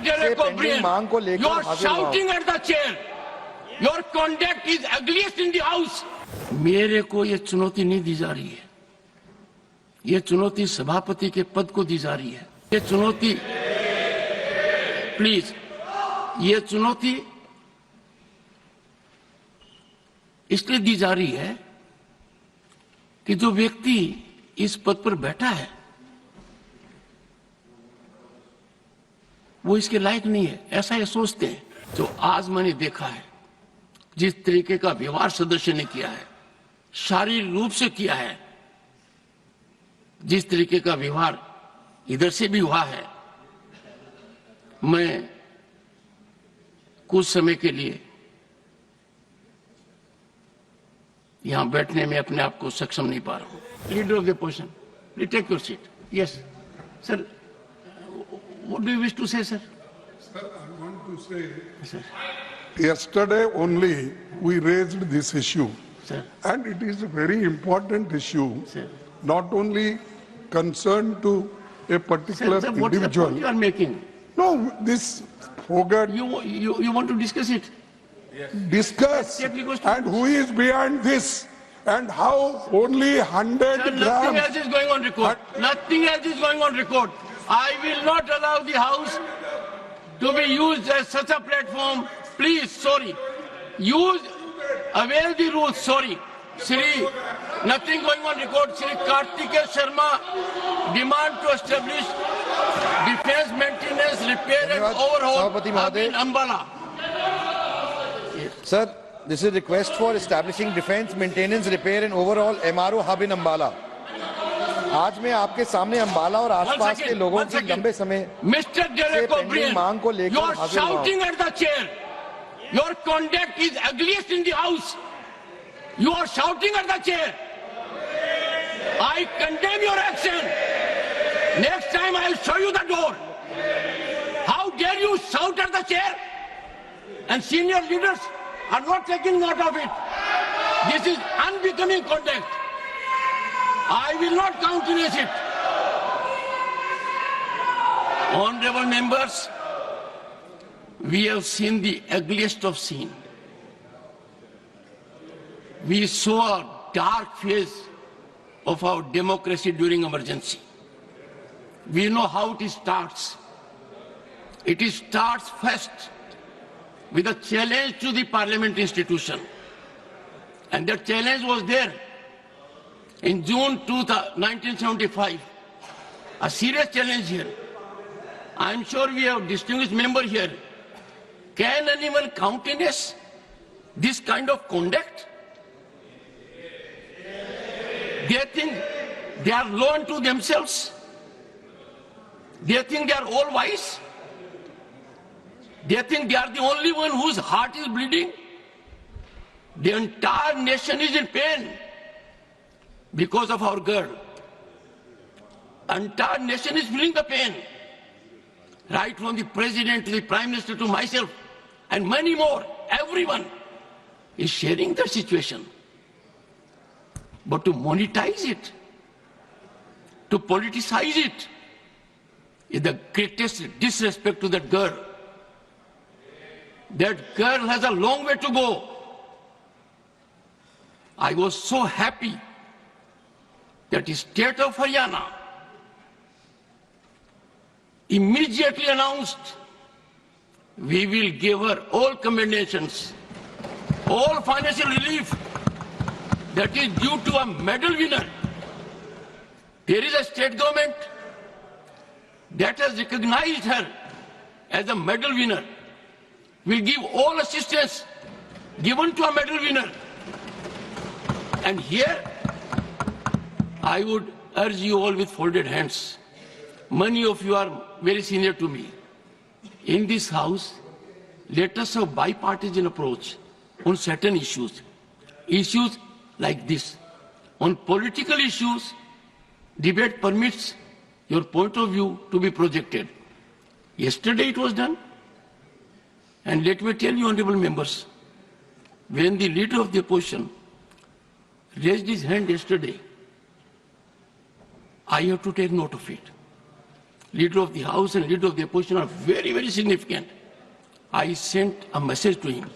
से पेंडिंग मांग को लेकर you are shouting at the chair. Your conduct is ugliest in the house. मेरे को ये चुनौती नहीं दी जा रही है, ये चुनौती सभापति के पद को दी जा रही है। ये चुनौती, प्लीज, ये चुनौती इसलिए दी जा रही है कि जो व्यक्ति इस पद पर बैठा है वो इसके लायक नहीं है, ऐसा ये सोचते हैं। जो आज मैंने देखा है, जिस तरीके का व्यवहार सदस्य ने किया है, शारीरिक रूप से किया है, जिस तरीके का व्यवहार इधर से भी हुआ है, मैं कुछ समय के लिए यहां बैठने में अपने आप को सक्षम नहीं पा रहा हूं। Leader of the position, please take your seat. Yes sir, what do you wish to say, sir? Sir, I want to say, sir, yesterday only we raised this issue, sir, and it is a very important issue, sir, not only concerned to a particular sir, what is the individual. point you are making? No, this forgot You want to discuss it? discuss, Exactly, goes to- and who is behind this, and how only 100 Sir, nothing else grams. is going on record. Nothing else is going on record. I will not allow the House to be used as such a platform. Please, sorry. Avail the rules, sorry. Shri, nothing going on record. Shri Kartikeya Sharma demand to establish defense maintenance, repair and overhaul Sabapati hub in Mahadev. Ambala. Sir, this is a request for establishing defense maintenance, repair and overall MRO hub in Ambala. आज मैं आपके सामने अंबाला और आसपास के लोगों की लंबे समय Mr. Derek O'Brien, मांग को लेकर you are हाजिर हुआ। shouting at the chair. Your conduct is ugliest in the house. You are shouting at the chair. I condemn your action. Next time I will show you the door. How dare you shout at the chair? And senior leaders are not taking note of it. This is unbecoming conduct. I will not countenance it. Honorable members, we have seen the ugliest of scene. We saw a dark phase of our democracy during emergency. We know how it starts. It starts first with a challenge to the parliament institution. And that challenge was there. In June 1975, a serious challenge here. I am sure we have distinguished member here. Can anyone countenance this kind of conduct? They think they are law unto themselves. They think they are all wise. They think they are the only one whose heart is bleeding. The entire nation is in pain because of our girl. Entire nation is feeling the pain. Right from the president to the prime minister to myself and many more, everyone is sharing the situation. But to monetize it, to politicize it, is the greatest disrespect to that girl. That girl has a long way to go. I was so happy that the state of Haryana immediately announced we will give her all compensations, all financial relief that is due to a medal winner. There is a state government that has recognized her as a medal winner. Will give all assistance given to a medal winner. And here, I would urge you all with folded hands. Many of you are very senior to me. In this house, let us have bipartisan approach on certain issues. Issues like this. On political issues, debate permits your point of view to be projected. Yesterday it was done. And let me tell you, honorable members, when the leader of the opposition raised his hand yesterday, I have to take note of it. leader of the House and leader of the opposition are very, very significant. I sent a message to him.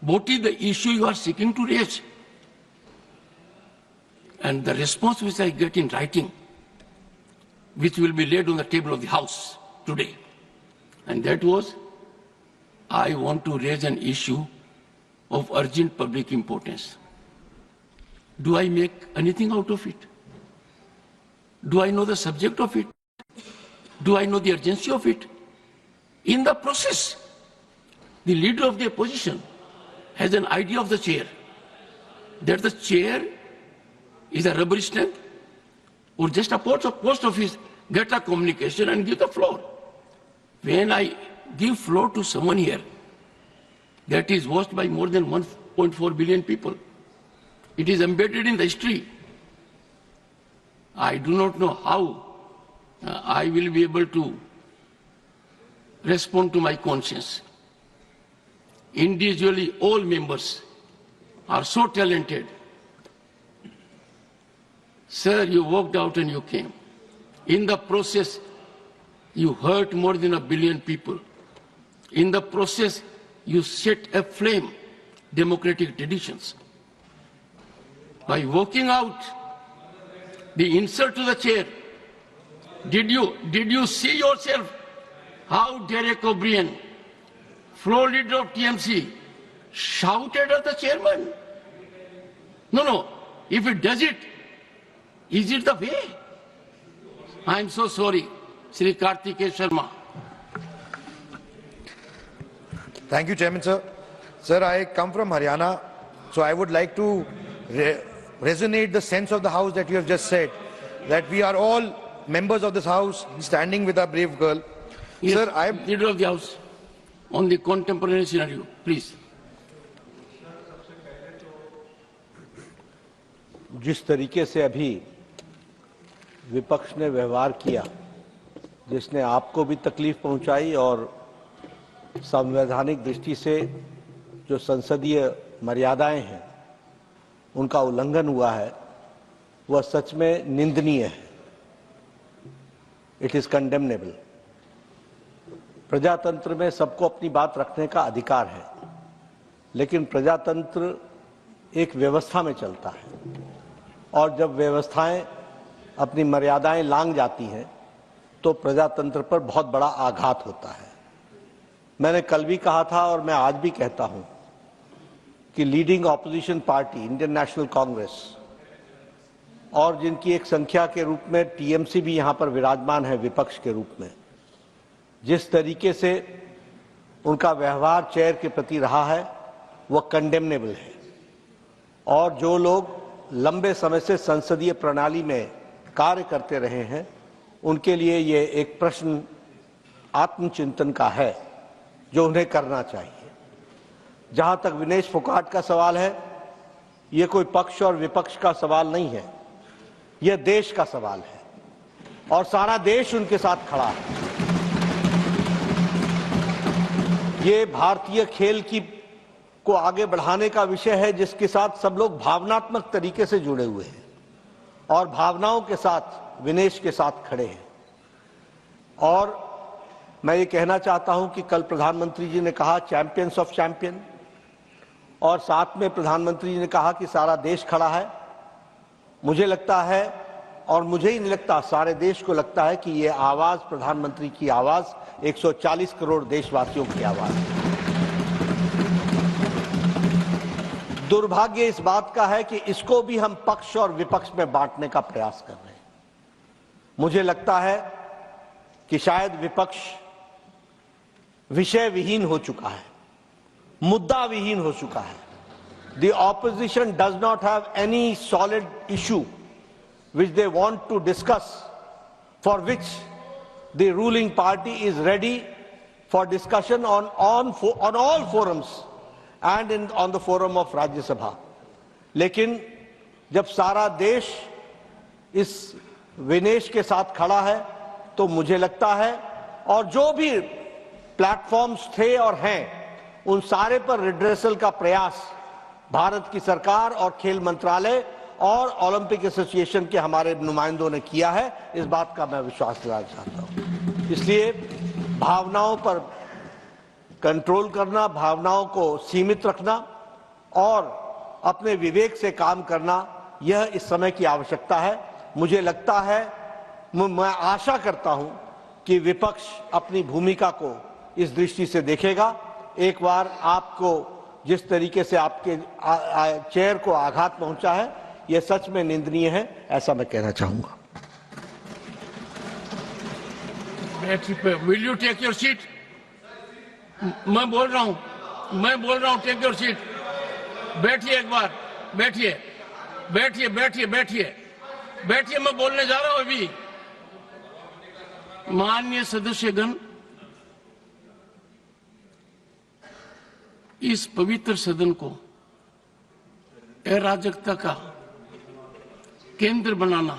What is the issue you are seeking to raise? And the response which I get in writing, which will be laid on the table of the House today, and that was, I want to raise an issue of urgent public importance. Do I make anything out of it? Do I know the subject of it? Do I know the urgency of it? In the process, the leader of the opposition has an idea of the chair, that the chair is a rubber stamp or just a post office, get a communication and give the floor. When I give floor to someone here that is watched by more than 1.4 billion people, it is embedded in the history. I do not know how I will be able to respond to my conscience. Individually, all members are so talented. Sir, you walked out and you came. In the process, you hurt more than 1 billion people. In the process, you set aflame democratic traditions. By walking out, the insult to the chair, did you see yourself how Derek O'Brien, floor leader of TMC, shouted at the chairman? No. If it does it, is it the way? I am so sorry, Sri Kartikeya Sharma. Thank you, Chairman, sir. Sir, I come from Haryana, so I would like to resonate the sense of the House that you have just said, that we are all members of this House standing with our brave girl. Yes, Sir, I am leader of the House, on the contemporary scenario, please. जिस तरीके से अभी विपक्ष ने व्यवहार किया, जिसने आपको भी तकलीफ पहुंचाई और संवैधानिक दृष्टि से जो संसदीय मर्यादाएं हैं उनका उल्लंघन हुआ है, वह सच में निंदनीय है। It is condemnable. प्रजातंत्र में सबको अपनी बात रखने का अधिकार है, लेकिन प्रजातंत्र एक व्यवस्था में चलता है और जब व्यवस्थाएं अपनी मर्यादाएं लांघ जाती हैं तो प्रजातंत्र पर बहुत बड़ा आघात होता है। मैंने कल भी कहा था और मैं आज भी कहता हूं कि leading opposition party Indian national Congress और जिनकी एक संख्या के रूप में टीएमसी भी यहां पर विराजमान है विपक्ष के रूप में, जिस तरीके से उनका व्यवहार चेयर के प्रति रहा है वह कंडेमनेबल है। और जो लोग लंबे समय से संसदीय प्रणाली में कार्य करते रहे हैं उनके लिए ये एक प्रश्न आत्मचिंतन का है जो उन्हें करना चाहिए। जहां तक विनेश फोगाट का सवाल है, ये कोई पक्ष और विपक्ष का सवाल नहीं है, यह देश का सवाल है और सारा देश उनके साथ खड़ा है। ये भारतीय खेल को आगे बढ़ाने का विषय है जिसके साथ सब लोग भावनात्मक तरीके से जुड़े हुए हैं और भावनाओं के साथ विनेश के साथ खड़े हैं। और मैं ये कहना चाहता हूं कि कल प्रधानमंत्री जी ने कहा चैंपियंस ऑफ चैंपियन, और साथ में प्रधानमंत्री जी ने कहा कि सारा देश खड़ा है। मुझे लगता है, और मुझे ही नहीं लगता, सारे देश को लगता है कि ये आवाज प्रधानमंत्री की आवाज 140 करोड़ देशवासियों की आवाज है। दुर्भाग्य इस बात का है कि इसको भी हम पक्ष और विपक्ष में बांटने का प्रयास कर रहे हैं। मुझे लगता है कि शायद विपक्ष विषय विहीन हो चुका है, मुद्दा विहीन हो चुका है। The opposition does not have any solid issue which they want to discuss, for which the ruling party is ready for discussion on all forums and on the forum of Rajya Sabha. लेकिन जब सारा देश इस विनेश के साथ खड़ा है तो मुझे लगता है, और जो भी प्लेटफॉर्म्स थे और हैं उन सारे पर रिड्रेसल का प्रयास भारत की सरकार और खेल मंत्रालय और ओलंपिक एसोसिएशन के हमारे नुमाइंदों ने किया है। इस बात का मैं विश्वास दिलाना चाहता हूं। इसलिए भावनाओं पर कंट्रोल करना, भावनाओं को सीमित रखना और अपने विवेक से काम करना, यह इस समय की आवश्यकता है। मुझे लगता है, मैं आशा करता हूं कि विपक्ष अपनी भूमिका को इस दृष्टि से देखेगा। एक बार आपको जिस तरीके से आपके चेयर को आघात पहुंचा है, यह सच में निंदनीय है, ऐसा मैं कहना चाहूंगा। Will you take your seat? मैं बोल रहा हूं, टेक योर सीट। बैठिए एक बार, बैठिए, मैं बोलने जा रहा हूं अभी। माननीय सदस्यगण, इस पवित्र सदन को अराजकता का केंद्र बनाना,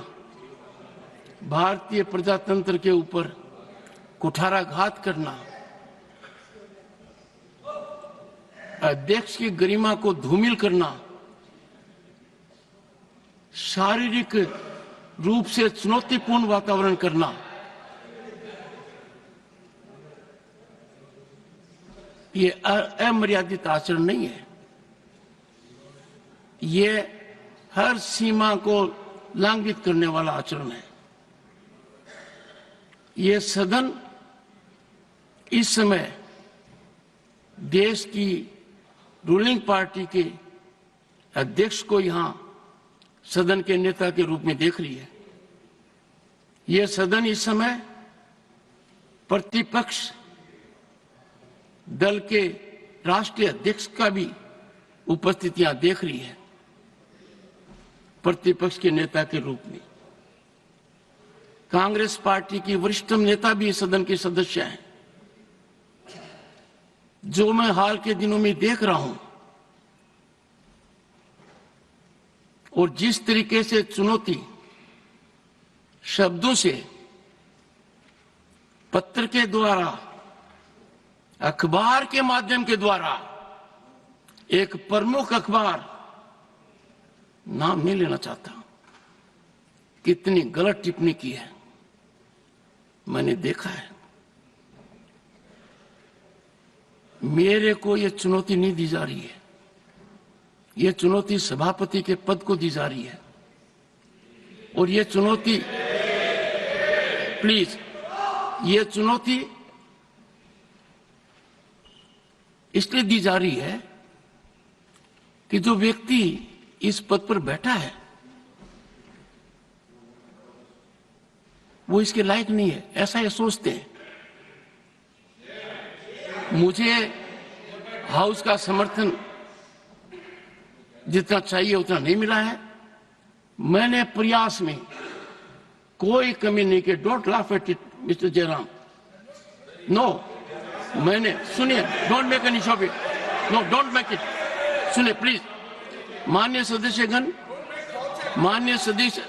भारतीय प्रजातंत्र के ऊपर कुठाराघात करना, अध्यक्ष की गरिमा को धूमिल करना, शारीरिक रूप से चुनौतीपूर्ण वातावरण करना, ये अमर्यादित आचरण नहीं है। ये हर सीमा को लंघित करने वाला आचरण है। ये सदन इस समय देश की रूलिंग पार्टी के अध्यक्ष को यहां सदन के नेता के रूप में देख रही है। यह सदन इस समय प्रतिपक्ष दल के राष्ट्रीय अध्यक्ष का भी उपस्थितियां देख रही है, प्रतिपक्ष के नेता के रूप में। कांग्रेस पार्टी की वरिष्ठ नेता भी सदन के सदस्य हैं। जो मैं हाल के दिनों में देख रहा हूं और जिस तरीके से चुनौती शब्दों से, पत्र के द्वारा, अखबार के माध्यम के द्वारा, एक प्रमुख अखबार, नाम नहीं लेना चाहता, कितनी गलत टिप्पणी की है, मैंने देखा है। मेरे को यह चुनौती नहीं दी जा रही है, यह चुनौती सभापति के पद को दी जा रही है। और यह चुनौती, प्लीज, यह चुनौती इसलिए दी जा रही है कि जो व्यक्ति इस पद पर बैठा है वो इसके लायक नहीं है, ऐसा ये सोचते हैं। मुझे हाउस का समर्थन जितना चाहिए उतना नहीं मिला है। मैंने प्रयास में कोई कमी नहीं की। Don't laugh at it mister Jairam. No, मैंने, सुनिए, don't make any show off it, no, don't make it. सुनिए प्लीज, माननीय सदस्यगण, माननीय सदस्य,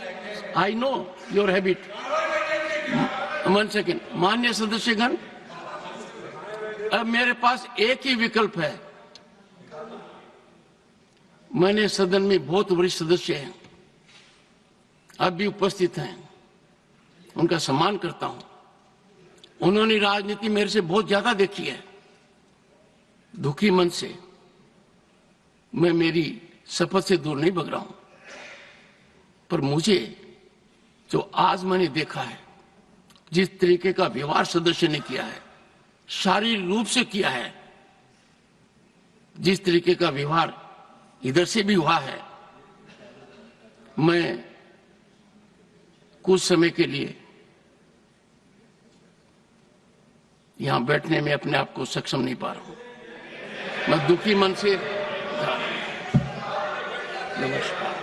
I know your habit, 1 second. माननीय सदस्यगण, अब मेरे पास एक ही विकल्प है। मैंने सदन में बहुत वरिष्ठ सदस्य हैं, अब भी उपस्थित हैं, उनका सम्मान करता हूं। उन्होंने राजनीति मेरे से बहुत ज्यादा देखी है। दुखी मन से मैं मेरी शपथ से दूर नहीं भग रहा हूं, पर मुझे जो आज मैंने देखा है, जिस तरीके का व्यवहार सदस्य ने किया है, शारीरिक रूप से किया है, जिस तरीके का व्यवहार इधर से भी हुआ है, मैं कुछ समय के लिए यहां बैठने में अपने आप को सक्षम नहीं पा रहा हूं। मैं दुखी मन से, नमस्कार।